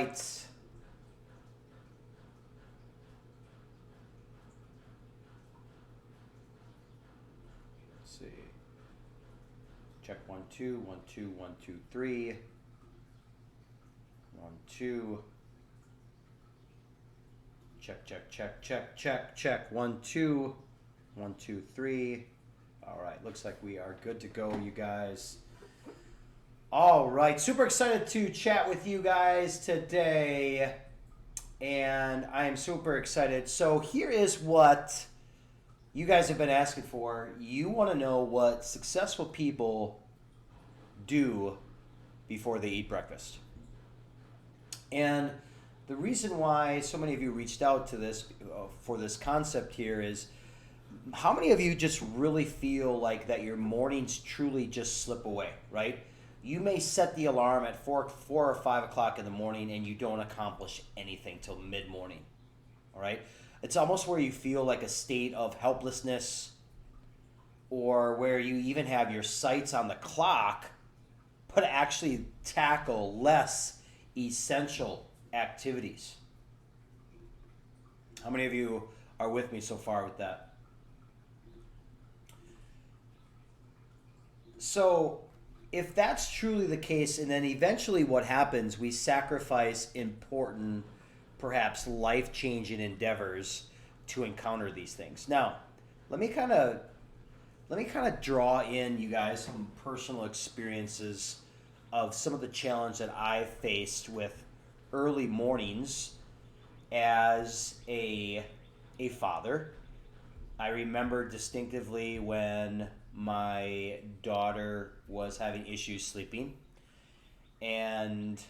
right. Let's see. Check 1 2 1 2 1 2 3 1 2. Check check check check check check 1 2 1 2 3. All right, looks like we are good to go, you guys. All right, super excited to chat with you guys today, and I am super excited. So here is what you guys have been asking for. You want to know what successful people do before they eat breakfast. And the reason why so many of you reached out to this for this concept here is, how many of you just really feel like that your mornings truly just slip away, right? You may set the alarm at 4 or 5 o'clock in the morning and you don't accomplish anything till mid-morning, all right? It's almost where you feel like a state of helplessness, or where you even have your sights on the clock, but actually tackle less essential activities. How many of you are with me so far with that? So if that's truly the case, and then eventually what happens, we sacrifice important, perhaps life-changing endeavors to encounter these things. Now, let me kind of draw in, you guys, some personal experiences of some of the challenge that I've faced with early mornings as a father. I remember distinctively when my daughter was having issues sleeping, and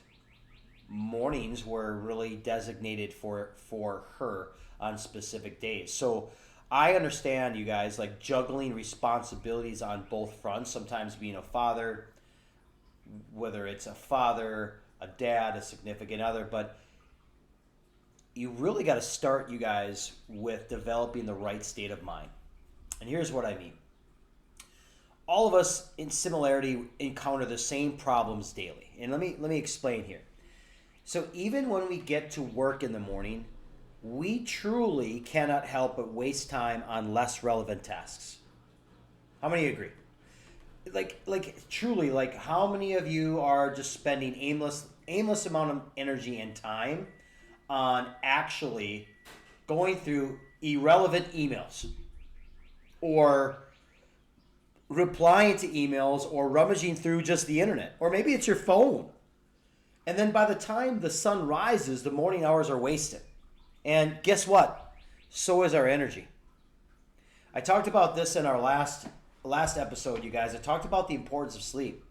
mornings were really designated for her on specific days. So I understand, you guys, like juggling responsibilities on both fronts, sometimes being a father, whether it's a father, a dad, a significant other, but you really got to start, you guys, with developing the right state of mind. And here's what I mean. All of us, in similarity, encounter the same problems daily. And let me explain here. So even when we get to work in the morning, we truly cannot help but waste time on less relevant tasks. How many agree? Like truly, like how many of you are just spending aimless amount of energy and time on actually going through irrelevant emails, or replying to emails, or rummaging through just the internet, or maybe it's your phone? And then by the time the sun rises, the morning hours are wasted. And guess what? So is our energy. I talked about this in our last episode, you guys. I talked about the importance of sleep.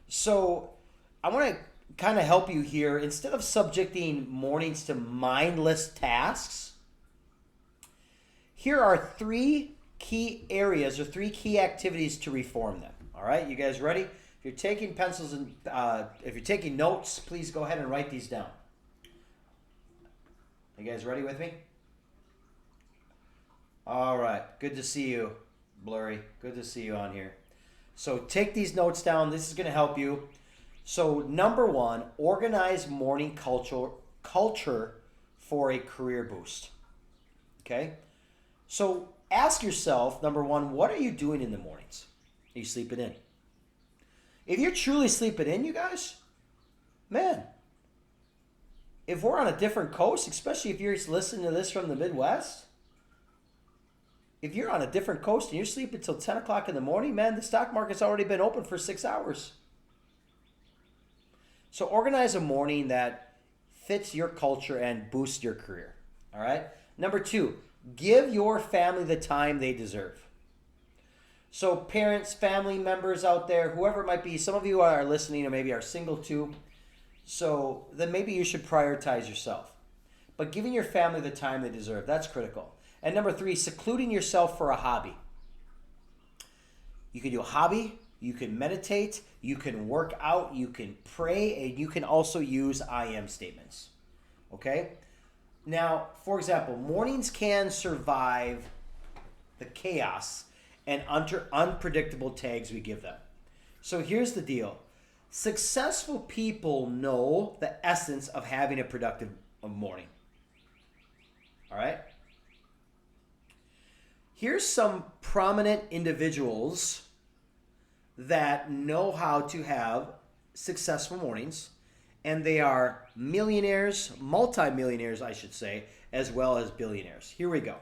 So I want to kind of help you here. Instead of subjecting mornings to mindless tasks, here are 3 key areas, or 3 key activities to reform them. All right, you guys ready? If you're taking pencils and if you're taking notes, please go ahead and write these down. You guys ready with me? All right, good to see you, Blurry. Good to see you on here. So take these notes down. This is going to help you. So number 1, organize morning culture for a career boost. Okay? So ask yourself, number 1, what are you doing in the mornings? Are you sleeping in? If you're truly sleeping in, you guys, man, if we're on a different coast, especially if you're listening to this from the Midwest, if you're on a different coast and you're sleeping till 10 o'clock in the morning, man, the stock market's already been open for 6 hours. So organize a morning that fits your culture and boosts your career. All right? Number 2, give your family the time they deserve. So parents, family members out there, whoever it might be, some of you are listening or maybe are single too. So then maybe you should prioritize yourself. But giving your family the time they deserve, that's critical. And number 3, secluding yourself for a hobby. You can do a hobby, you can meditate, you can work out, you can pray, and you can also use I am statements. Okay? Now, for example, mornings can survive the chaos and unpredictable tags we give them. So here's the deal. Successful people know the essence of having a productive morning. All right? Here's some prominent individuals that know how to have successful mornings, and they are millionaires, multimillionaires, I should say, as well as billionaires. Here we go.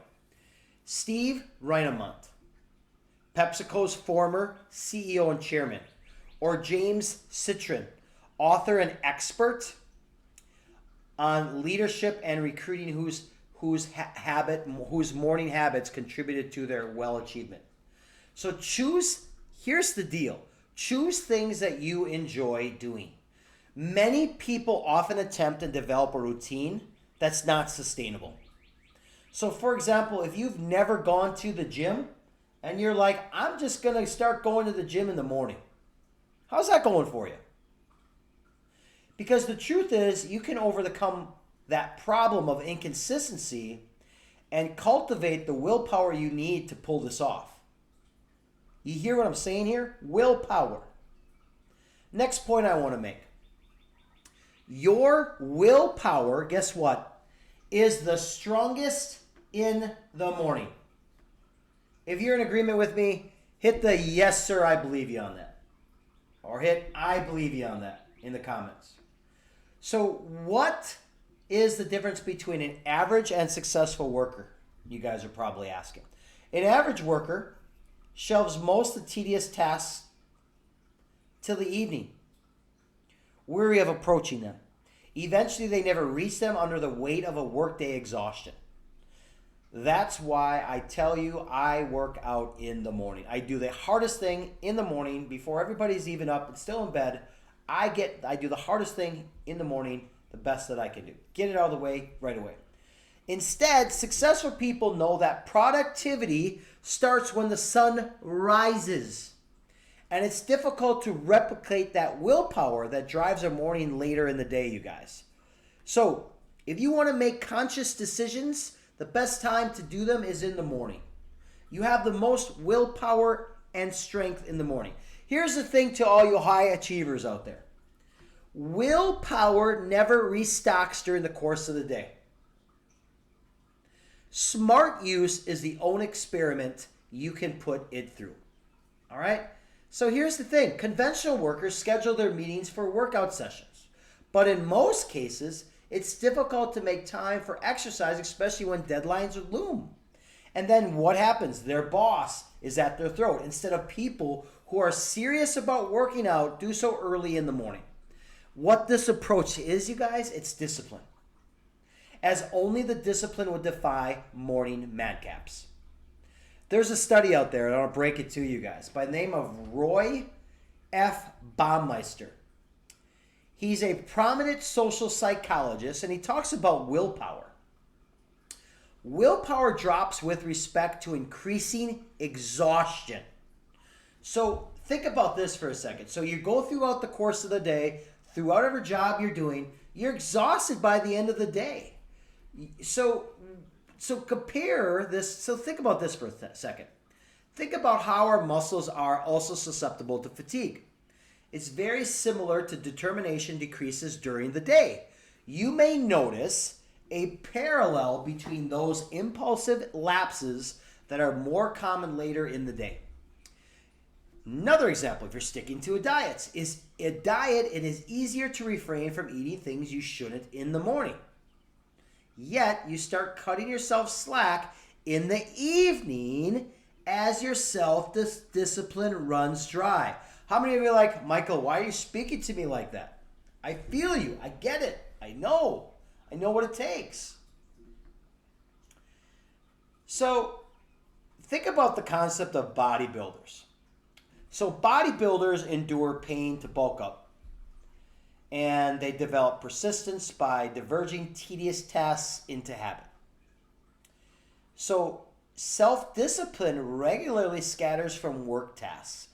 Steve Reinemont, PepsiCo's former CEO and chairman, or James Citron, author and expert on leadership and recruiting, whose morning habits contributed to their well achievement. So here's the deal. Choose things that you enjoy doing. Many people often attempt and develop a routine that's not sustainable. So for example, if you've never gone to the gym and you're like, I'm just going to start going to the gym in the morning. How's that going for you? Because the truth is, you can overcome that problem of inconsistency and cultivate the willpower you need to pull this off. You hear what I'm saying here? Willpower. Next point I want to make. Your willpower, guess what, is the strongest in the morning. If you're in agreement with me, hit the yes sir, I believe you on that. Or hit I believe you on that in the comments. So what is the difference between an average and successful worker? You guys are probably asking. An average worker shelves most of the tedious tasks till the evening, weary of approaching them. Eventually, they never reach them under the weight of a workday exhaustion. That's why I tell you I work out in the morning. I do the hardest thing in the morning before everybody's even up and still in bed. I do the hardest thing in the morning, the best that I can do. Get it out of the way right away. Instead, successful people know that productivity starts when the sun rises. And it's difficult to replicate that willpower that drives a morning later in the day, you guys. So, if you want to make conscious decisions, the best time to do them is in the morning. You have the most willpower and strength in the morning. Here's the thing to all you high achievers out there. Willpower never restocks during the course of the day. Smart use is the own experiment you can put it through. All right? So here's the thing. Conventional workers schedule their meetings for workout sessions. But in most cases, it's difficult to make time for exercise, especially when deadlines loom. And then what happens? Their boss is at their throat. Instead of people who are serious about working out, do so early in the morning. What this approach is, you guys, it's discipline. As only the discipline would defy morning madcaps. There's a study out there, and I'll break it to you guys, by the name of Roy F. Baumeister. He's a prominent social psychologist, and he talks about willpower. Willpower drops with respect to increasing exhaustion. So think about this for a second. So you go throughout the course of the day, throughout every job you're doing, you're exhausted by the end of the day. So compare this. So think about this for a second. Think about how our muscles are also susceptible to fatigue. It's very similar to determination decreases during the day. You may notice a parallel between those impulsive lapses that are more common later in the day. Another example, if you're sticking to a diet, it is easier to refrain from eating things you shouldn't in the morning. Yet, you start cutting yourself slack in the evening as your self-discipline runs dry. How many of you are like, Michael, why are you speaking to me like that? I feel you. I get it. I know what it takes. So, think about the concept of bodybuilders. So, bodybuilders endure pain to bulk up. And they develop persistence by diverging tedious tasks into habit. So, self-discipline regularly scatters from work tasks,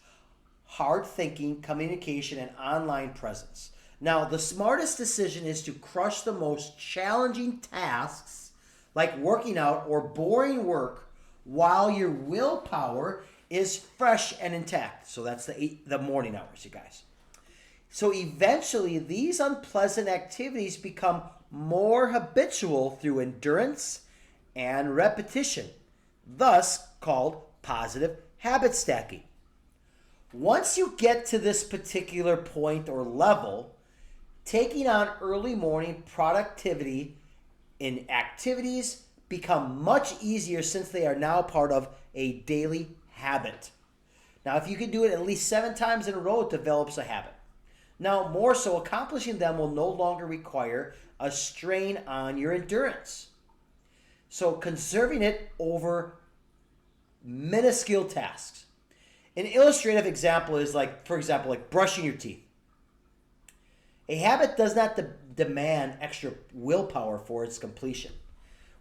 hard thinking, communication, and online presence. Now, the smartest decision is to crush the most challenging tasks, like working out or boring work, while your willpower is fresh and intact. So that's the morning hours, you guys. So eventually, these unpleasant activities become more habitual through endurance and repetition, thus called positive habit stacking. Once you get to this particular point or level, taking on early morning productivity in activities become much easier since they are now part of a daily habit. Now, if you can do it at least 7 times in a row, it develops a habit. Now, more so, accomplishing them will no longer require a strain on your endurance. So, conserving it over minuscule tasks. An illustrative example is for example, brushing your teeth. A habit does not demand extra willpower for its completion.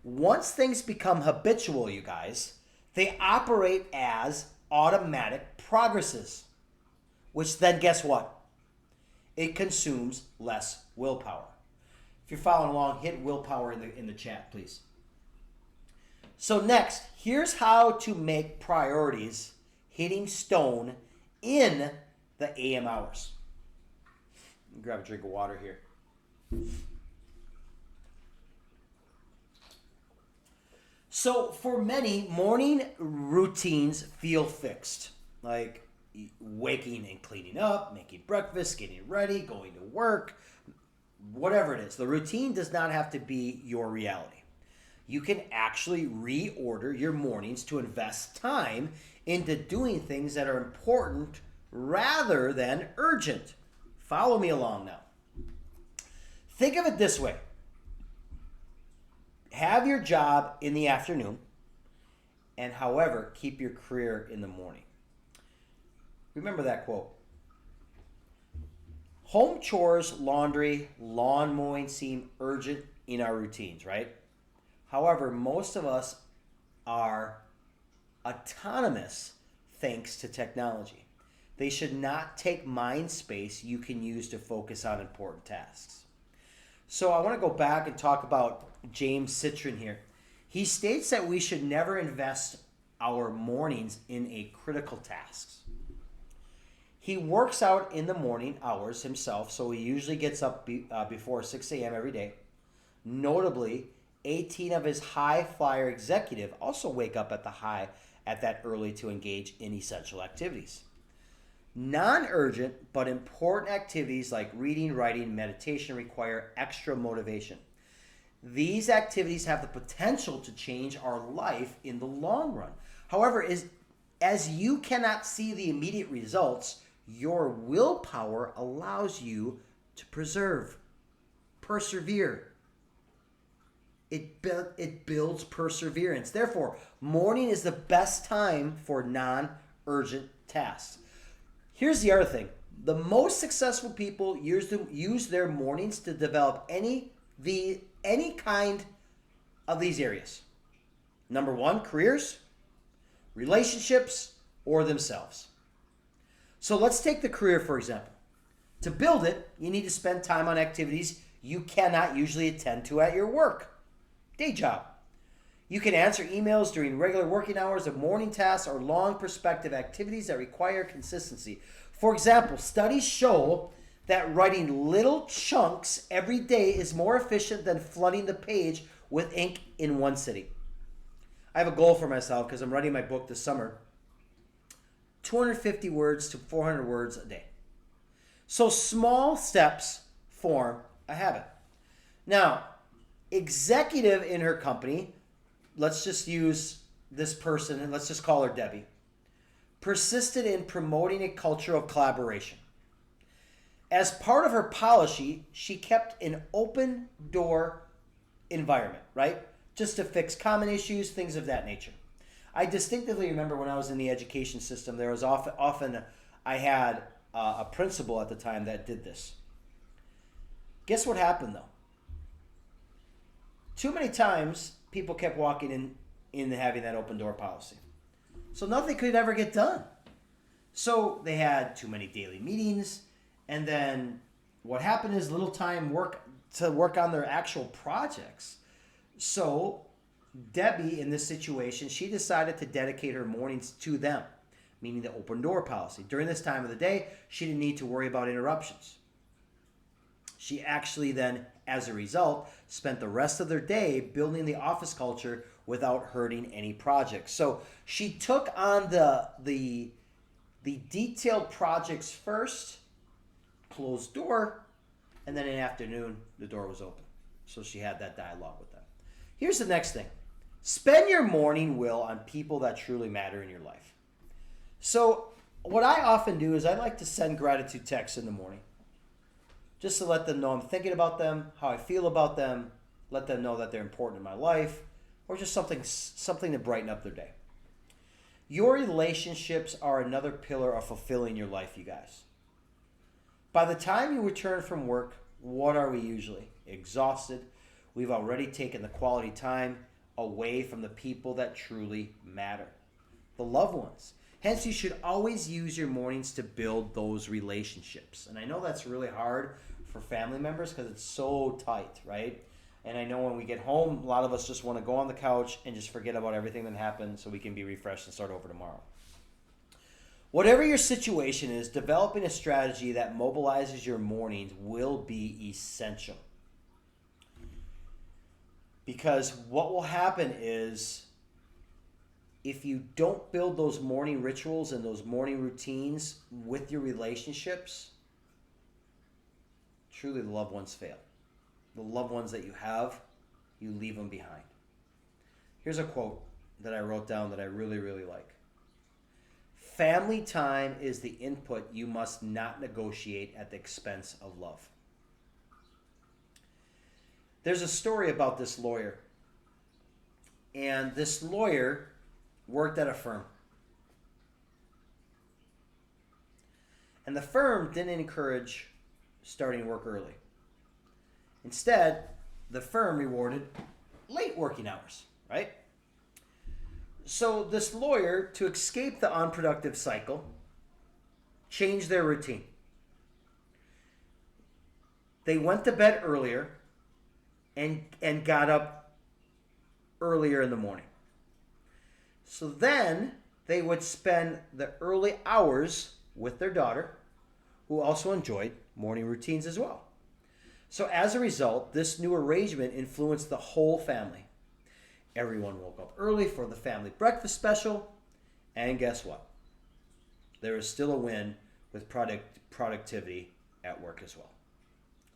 Once things become habitual, you guys, they operate as automatic progresses, which then guess what? It consumes less willpower. If you're following along, hit willpower in the chat, please. So next, here's how to make priorities hitting stone in the AM hours. Grab a drink of water here. So for many, morning routines feel fixed, like waking and cleaning up, making breakfast, getting ready, going to work, whatever it is. The routine does not have to be your reality. You can actually reorder your mornings to invest time into doing things that are important rather than urgent. Follow me along now. Think of it this way. Have your job in the afternoon, and however, keep your career in the morning. Remember that quote. Home chores, laundry, lawn mowing seem urgent in our routines, right? However, most of us are autonomous thanks to technology. They should not take mind space you can use to focus on important tasks. So I want to go back and talk about James Citron here. He states that we should never invest our mornings in a critical tasks. He works out in the morning hours himself, so he usually gets up before 6 a.m. every day. Notably, 18 of his high flyer executive also wake up at that early to engage in essential activities. Non-urgent but important activities like reading, writing, meditation require extra motivation. These activities have the potential to change our life in the long run. However, as you cannot see the immediate results, your willpower allows you to persevere. It builds perseverance. Therefore, morning is the best time for non-urgent tasks. Here's the other thing. The most successful people use their mornings to develop any kind of these areas. Number 1, careers, relationships, or themselves. So let's take the career, for example. To build it, you need to spend time on activities you cannot usually attend to at your work. Day job. You can answer emails during regular working hours of morning tasks or long perspective activities that require consistency. For example, studies show that writing little chunks every day is more efficient than flooding the page with ink in one sitting. I have a goal for myself because I'm writing my book this summer. 250 words to 400 words a day. So small steps form a habit. Now, executive in her company, let's just use this person and let's just call her Debbie, persisted in promoting a culture of collaboration. As part of her policy, she kept an open door environment, right? Just to fix common issues, things of that nature. I distinctively remember when I was in the education system, there was often I had a principal at the time that did this. Guess what happened though? Too many times people kept walking in having that open door policy. So nothing could ever get done. So they had too many daily meetings, and then what happened is little time to work on their actual projects. So Debbie, in this situation, she decided to dedicate her mornings to them, meaning the open door policy. During this time of the day, she didn't need to worry about interruptions. She actually then, as a result, spent the rest of their day building the office culture without hurting any projects. So she took on the detailed projects first, closed door, and then in the afternoon, the door was open. So she had that dialogue with them. Here's the next thing. Spend your morning, Will, on people that truly matter in your life. So what I often do is I like to send gratitude texts in the morning, just to let them know I'm thinking about them, how I feel about them, let them know that they're important in my life, or just something to brighten up their day. Your relationships are another pillar of fulfilling your life, you guys. By the time you return from work, what are we usually? Exhausted. We've already taken the quality time away from the people that truly matter, the loved ones. Hence, you should always use your mornings to build those relationships. And I know that's really hard for family members because it's so tight, right? And I know when we get home, a lot of us just want to go on the couch and just forget about everything that happened so we can be refreshed and start over tomorrow. Whatever your situation is, developing a strategy that mobilizes your mornings will be essential. Because what will happen is, if you don't build those morning rituals and those morning routines with your relationships, truly the loved ones fail. The loved ones that you have, you leave them behind. Here's a quote that I wrote down that I really, really like. Family time is the input you must not negotiate at the expense of love. There's a story about this lawyer. And this lawyer worked at a firm. And the firm didn't encourage starting work early. Instead, the firm rewarded late working hours, right? So this lawyer, to escape the unproductive cycle, changed their routine. They went to bed earlier and got up earlier in the morning. So then they would spend the early hours with their daughter, who also enjoyed morning routines as well. So as a result, this new arrangement influenced the whole family. Everyone woke up early for the family breakfast special, and guess what? There is still a win with productivity at work as well.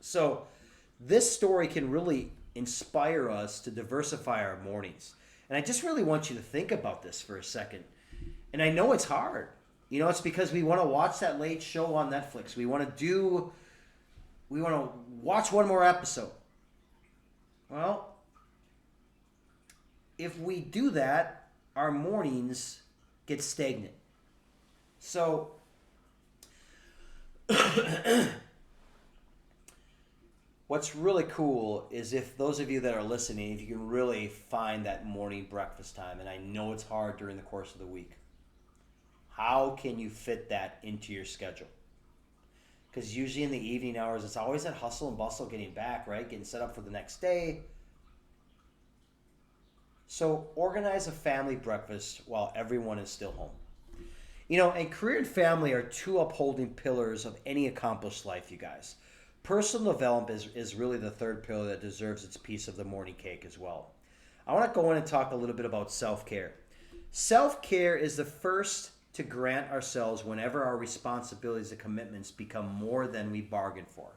So this story can really inspire us to diversify our mornings. And I just really want you to think about this for a second. And I know it's hard. You know, it's because we want to watch that late show on Netflix. We want to watch one more episode. Well, if we do that, our mornings get stagnant. So what's really cool is if those of you that are listening, if you can really find that morning breakfast time, and I know it's hard during the course of the week, how can you fit that into your schedule? Because usually in the evening hours, it's always that hustle and bustle getting back, right? Getting set up for the next day. So organize a family breakfast while everyone is still home. You know, and career and family are two upholding pillars of any accomplished life, you guys. Personal development is really the third pillar that deserves its piece of the morning cake as well. I want to go in and talk a little bit about self-care. Self-care is the first to grant ourselves whenever our responsibilities and commitments become more than we bargained for.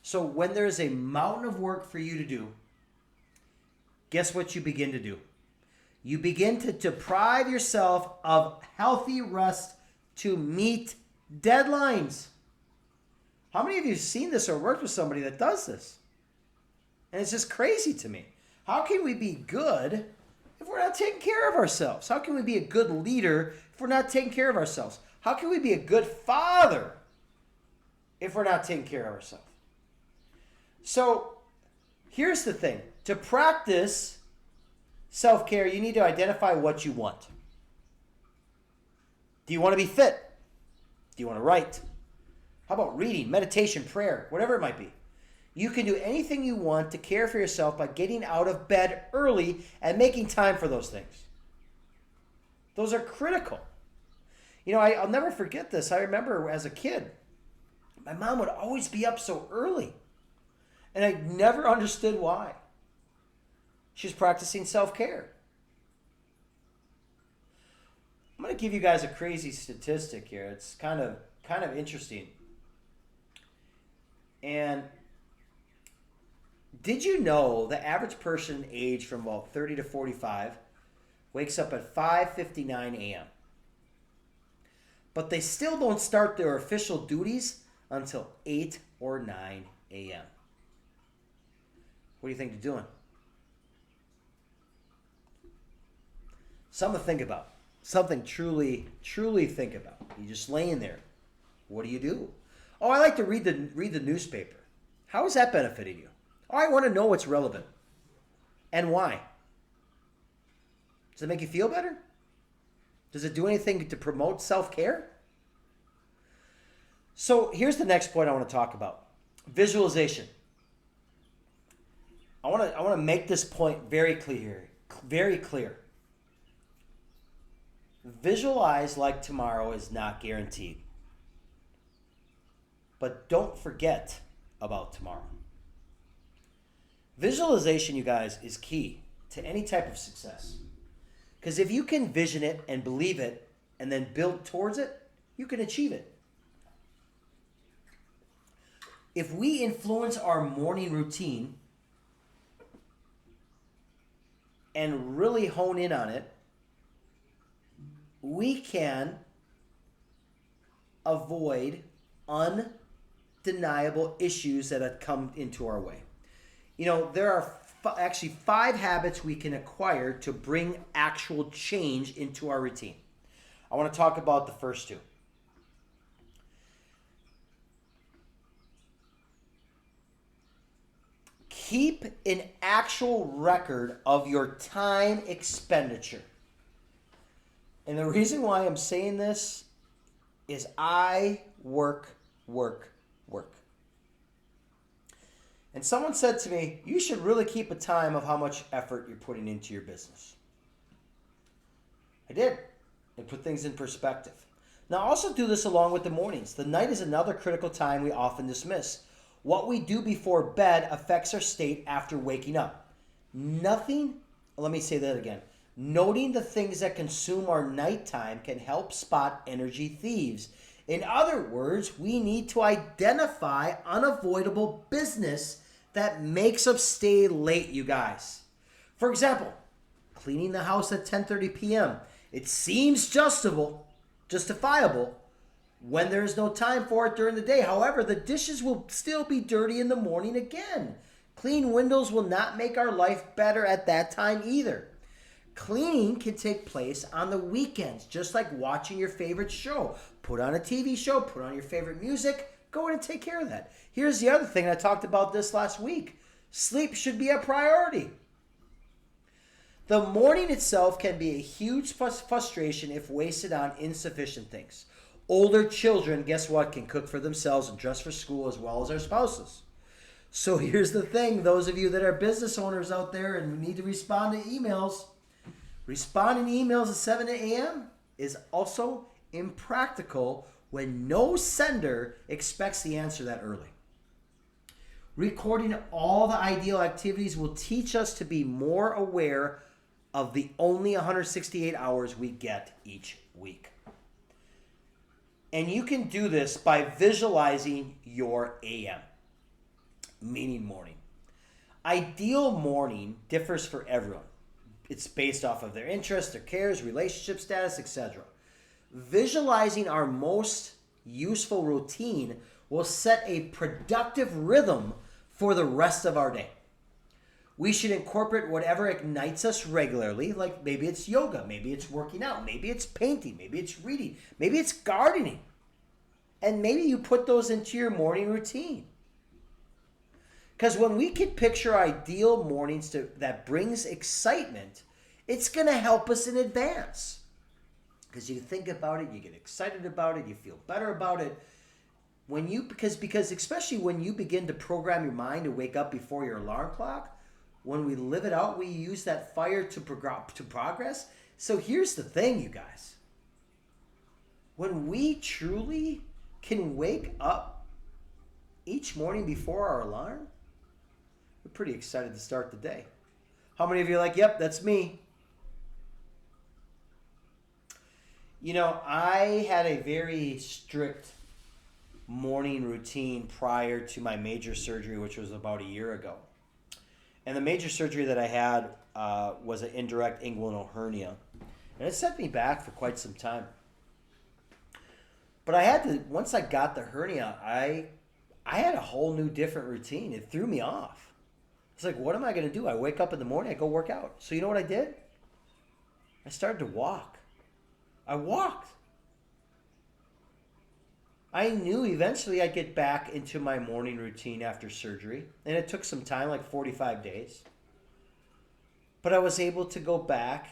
So when there is a mountain of work for you to do, guess what you begin to do? You begin to deprive yourself of healthy rest to meet deadlines. How many of you have seen this or worked with somebody that does this? And it's just crazy to me. How can we be good if we're not taking care of ourselves? How can we be a good leader if we're not taking care of ourselves? How can we be a good father if we're not taking care of ourselves? So here's the thing. To practice self-care, you need to identify what you want. Do you want to be fit? Do you want to write? How about reading, meditation, prayer, whatever it might be? You can do anything you want to care for yourself by getting out of bed early and making time for those things. Those are critical. You know, I'll never forget this. I remember as a kid, my mom would always be up so early. And I never understood why. She's practicing self-care. I'm going to give you guys a crazy statistic here. It's kind of interesting. And did you know the average person aged from about 30 to 45 wakes up at 5:59 a.m. But they still don't start their official duties until 8 or 9 a.m. What do you think they're doing? Something to think about. Something truly think about. You're just laying there. What do you do? Oh, I like to read the newspaper. How is that benefiting you? Oh, I want to know what's relevant. And why? Does it make you feel better? Does it do anything to promote self-care? So here's the next point I want to talk about. Visualization. I want to make this point very clear. Very clear. Visualize like tomorrow is not guaranteed. But don't forget about tomorrow. Visualization, you guys, is key to any type of success. Because if you can vision it and believe it and then build towards it, you can achieve it. If we influence our morning routine and really hone in on it, we can avoid undeniable issues that have come into our way. You know, there are actually 5 habits we can acquire to bring actual change into our routine. I want to talk about the first 2. Keep an actual record of your time expenditure. And the reason why I'm saying this is I work. And someone said to me, you should really keep a time of how much effort you're putting into your business. I did. And put things in perspective. Now, also do this along with the mornings. The night is another critical time we often dismiss. What we do before bed affects our state after waking up. Noting the things that consume our nighttime can help spot energy thieves. In other words, we need to identify unavoidable business that makes us stay late, you guys. For example, cleaning the house at 10:30 p.m. It seems justifiable when there is no time for it during the day. However, the dishes will still be dirty in the morning again. Clean windows will not make our life better at that time either. Cleaning can take place on the weekends, just like watching your favorite show. Put on a TV show, put on your favorite music, go in and take care of that. Here's the other thing, I talked about this last week. Sleep should be a priority. The morning itself can be a huge frustration if wasted on insufficient things. Older children, guess what, can cook for themselves and dress for school as well as their spouses. So here's the thing, those of you that are business owners out there and need to respond to emails, responding to emails at 7 a.m. is also impractical when no sender expects the answer that early. Recording all the ideal activities will teach us to be more aware of the only 168 hours we get each week. And you can do this by visualizing your AM, meaning morning. Ideal morning differs for everyone. It's based off of their interests, their cares, relationship status, etc. Visualizing our most useful routine will set a productive rhythm for the rest of our day. We should incorporate whatever ignites us regularly, like maybe it's yoga, maybe it's working out, maybe it's painting, maybe it's reading, maybe it's gardening. And maybe you put those into your morning routine. Because when we can picture ideal mornings that brings excitement, it's going to help us in advance. Because you think about it, you get excited about it, you feel better about it. Because especially when you begin to program your mind to wake up before your alarm clock, when we live it out, we use that fire to progress. So here's the thing, you guys. When we truly can wake up each morning before our alarm, You're pretty excited to start the day. How many of you are like, yep, that's me? You know, I had a very strict morning routine prior to my major surgery, which was about a year ago. And the major surgery that I had was an indirect inguinal hernia. And it set me back for quite some time. But I had to, once I got the hernia, I had a whole new different routine. It threw me off. It's like, what am I going to do? I wake up in the morning, I go work out. So you know what I did? I started to walk. I walked. I knew eventually I'd get back into my morning routine after surgery. And it took some time, like 45 days. But I was able to go back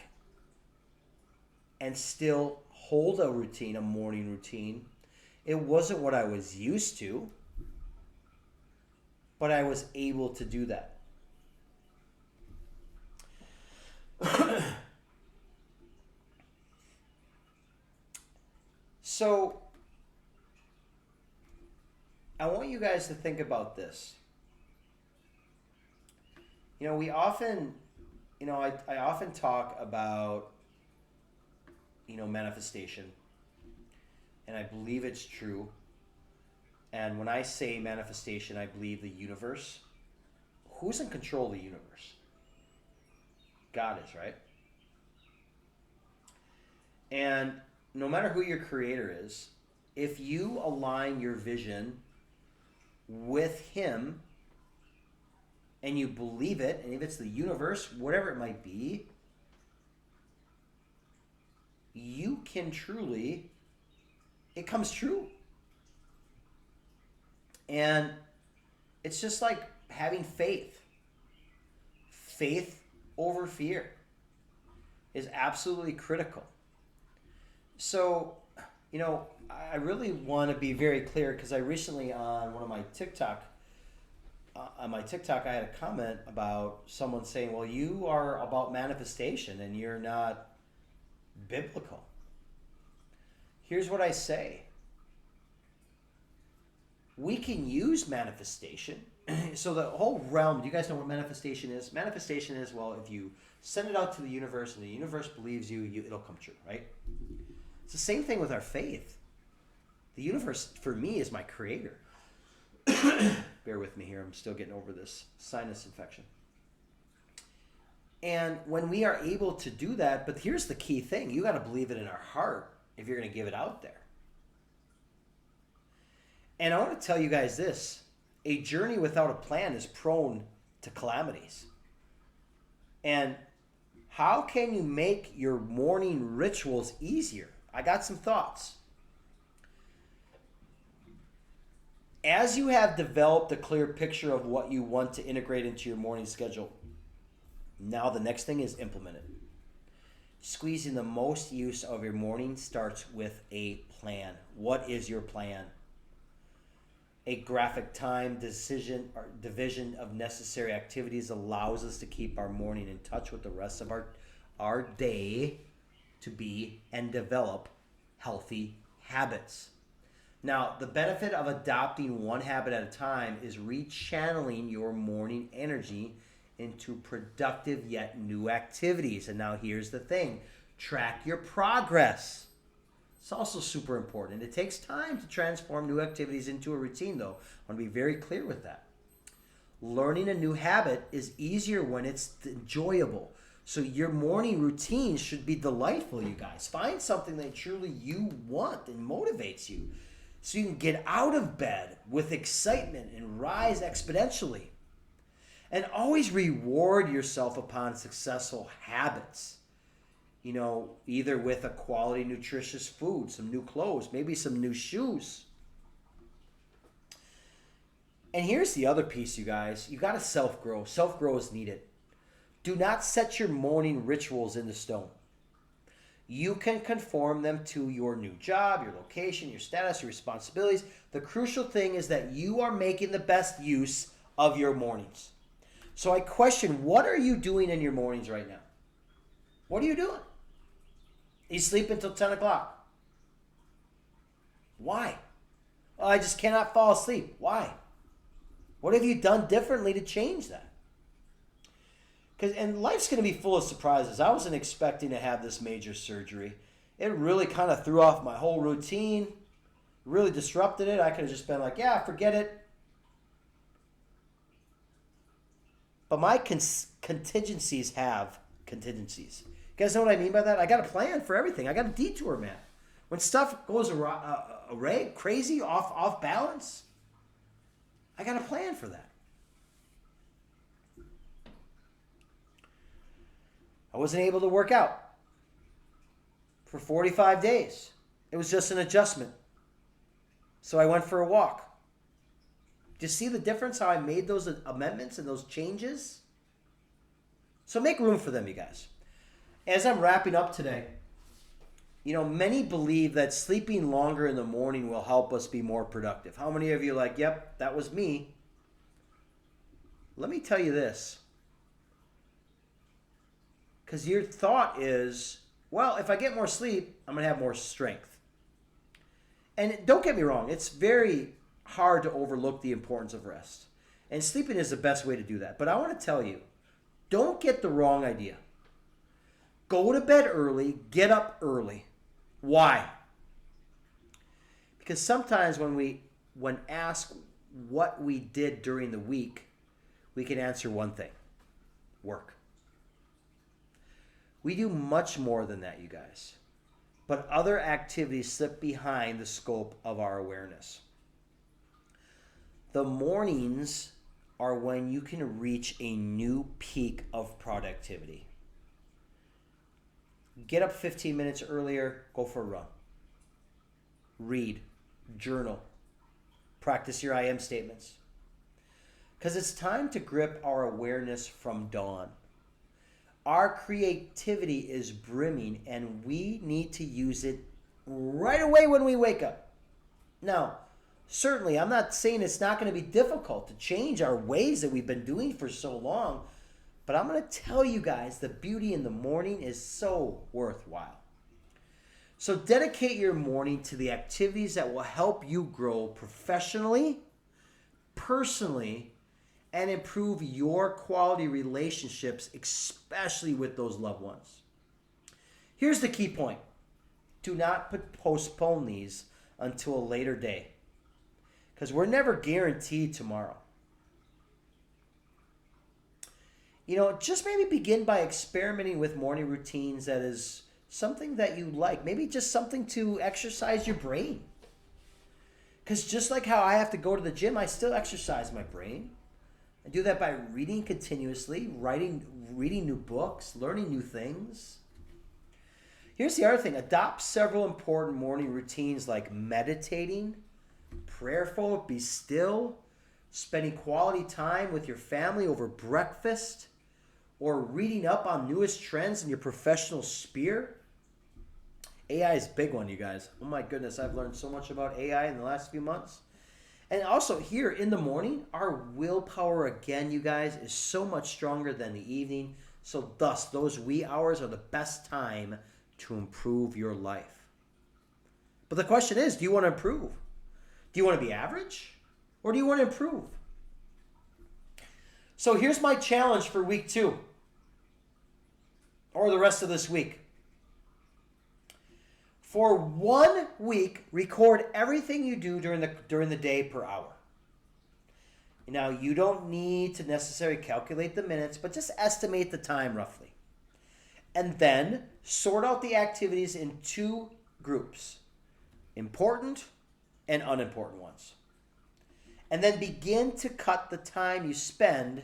and still hold a routine, a morning routine. It wasn't what I was used to, but I was able to do that. So, I want you guys to think about this. You know, we often, I often talk about, manifestation. And I believe it's true. And when I say manifestation, I believe the universe. Who's in control of the universe? God is, right? And no matter who your creator is, if you align your vision with him and you believe it, and if it's the universe, whatever it might be, you can truly, it comes true. And it's just like having faith. Faith over fear is absolutely critical. So, I really want to be very clear because I recently on one of my TikTok, I had a comment about someone saying, well, you are about manifestation and you're not biblical. Here's what I say. We can use manifestation. So the whole realm, do you guys know what manifestation is? Manifestation is, well, if you send it out to the universe and the universe believes you, it'll come true, right? It's the same thing with our faith. The universe, for me, is my creator. Bear with me here. I'm still getting over this sinus infection. And when we are able to do that, but here's the key thing. You got to believe it in our heart if you're going to give it out there. And I want to tell you guys this. A journey without a plan is prone to calamities. And how can you make your morning rituals easier? I got some thoughts. As you have developed a clear picture of what you want to integrate into your morning schedule, now the next thing is implement it. Squeezing the most use of your morning starts with a plan. What is your plan? A graphic time decision or division of necessary activities allows us to keep our morning in touch with the rest of our day to be and develop healthy habits. Now, the benefit of adopting one habit at a time is rechanneling your morning energy into productive yet new activities. And now here's the thing. Track your progress. It's also super important. It takes time to transform new activities into a routine, though. I want to be very clear with that. Learning a new habit is easier when it's enjoyable. So your morning routine should be delightful, you guys. Find something that truly you want and motivates you so you can get out of bed with excitement and rise exponentially. And always reward yourself upon successful habits. Either with a quality, nutritious food, some new clothes, maybe some new shoes. And here's the other piece, you guys. You got to self-grow. Self-grow is needed. Do not set your morning rituals into stone. You can conform them to your new job, your location, your status, your responsibilities. The crucial thing is that you are making the best use of your mornings. So I question, what are you doing in your mornings right now? What are you doing? You sleep until 10 o'clock. Why? Oh, I just cannot fall asleep. Why? What have you done differently to change that? And life's going to be full of surprises. I wasn't expecting to have this major surgery. It really kind of threw off my whole routine, really disrupted it. I could have just been like, yeah, forget it. But my contingencies have contingencies. You guys know what I mean by that? I got a plan for everything. I got a detour map. When stuff goes array, crazy, off balance, I got a plan for that. I wasn't able to work out for 45 days. It was just an adjustment. So I went for a walk. Do you see the difference how I made those amendments and those changes? So make room for them, you guys. As I'm wrapping up today, many believe that sleeping longer in the morning will help us be more productive. How many of you are like, yep, that was me? Let me tell you this. Because your thought is, well, if I get more sleep, I'm going to have more strength. And don't get me wrong, it's very hard to overlook the importance of rest. And sleeping is the best way to do that. But I want to tell you, don't get the wrong idea. Go to bed early, get up early. Why? Because sometimes when asked what we did during the week, we can answer one thing: work. We do much more than that, you guys. But other activities slip behind the scope of our awareness. The mornings are when you can reach a new peak of productivity. Get up 15 minutes earlier, go for a run. Read, journal, practice your I am statements. Because it's time to grip our awareness from dawn. Our creativity is brimming, and we need to use it right away when we wake up. Now, certainly, I'm not saying it's not going to be difficult to change our ways that we've been doing for so long, but I'm going to tell you guys the beauty in the morning is so worthwhile. So dedicate your morning to the activities that will help you grow professionally, personally, and improve your quality relationships, especially with those loved ones. Here's the key point. Do not postpone these until a later day, because we're never guaranteed tomorrow. Just maybe begin by experimenting with morning routines that is something that you like. Maybe just something to exercise your brain. Because just like how I have to go to the gym, I still exercise my brain. I do that by reading continuously, reading new books, learning new things. Here's the other thing. Adopt several important morning routines like meditating, prayerful, be still, spending quality time with your family over breakfast, or reading up on newest trends in your professional sphere. AI is a big one, you guys. Oh my goodness, I've learned so much about AI in the last few months. And also here in the morning, our willpower again, you guys, is so much stronger than the evening. So thus, those wee hours are the best time to improve your life. But the question is, do you want to improve? Do you want to be average? Or do you want to improve? So here's my challenge for week 2. Or the rest of this week. For 1 week, record everything you do during the day per hour. Now, you don't need to necessarily calculate the minutes, but just estimate the time roughly. And then sort out the activities in 2 groups: important and unimportant ones. And then begin to cut the time you spend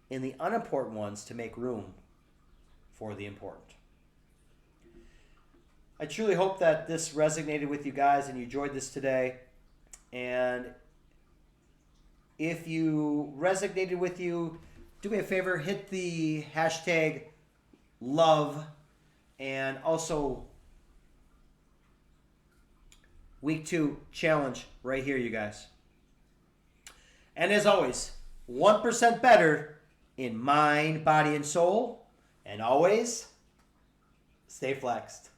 in the unimportant ones to make room for the important. I truly hope that this resonated with you guys and you enjoyed this today. And if you resonated with you, do me a favor, hit the hashtag love, and also week 2 challenge right here, you guys. And as always, 1% better in mind, body, and soul. And always stay flexed.